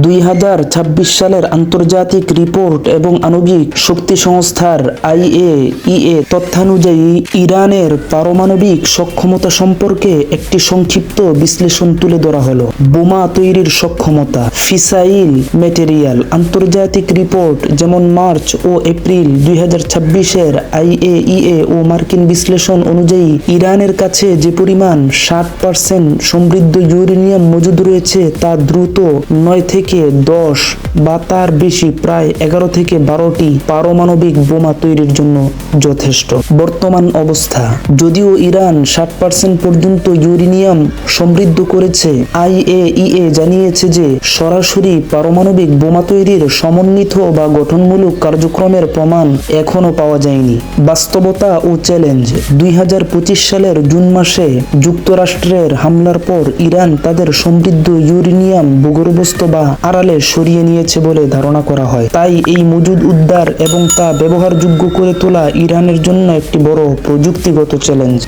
2026 সালের আন্তর্জাতিক রিপোর্ট এবং আণবিক শক্তি সংস্থার IAEA তথ্যানুযায়ী ইরানের পারমাণবিক সক্ষমতা সম্পর্কে একটি সংক্ষিপ্ত বিশ্লেষণ তুলে ধরা হলো। বোমা তৈরির সক্ষমতা, ফিসাইল ম্যাটেরিয়াল। আন্তর্জাতিক রিপোর্ট যেমন মার্চ ও এপ্রিল 2026-এর IAEA ও মার্কিন বিশ্লেষণ অনুযায়ী ইরানের কাছে যে পরিমাণ 60% সমৃদ্ধ ইউরেনিয়াম মজুদ রয়েছে তা দ্রুত 9 থেকে 10 বা তার বেশি প্রায় 11 থেকে 12টি পারমাণবিক বোমা তৈরির জন্য যথেষ্ট। বর্তমান অবস্থা, যদিও ইরান 60% পর্যন্ত ইউরেনিয়াম সমৃদ্ধ করেছে, IAEA জানিয়েছে যে সরাসরি পারমাণবিক বোমা তৈরির সমন্বিত বা গঠনমূলক কার্যক্রমের প্রমাণ এখনো পাওয়া যায়নি। বাস্তবতা ও চ্যালেঞ্জ। 2025 সালের জুন মাসে যুক্তরাষ্ট্রের হামলার পর ইরান তাদের সমৃদ্ধ ইউরেনিয়াম ভূগর্ভস্থ বা আড়ালে সরিয়ে নিয়েছে বলে ধারণা করা হয়। তাই এই মজুদ উদ্ধার এবং তা ব্যবহারযোগ্য করে তোলা ইরানের জন্য একটি বড় প্রযুক্তিগত চ্যালেঞ্জ।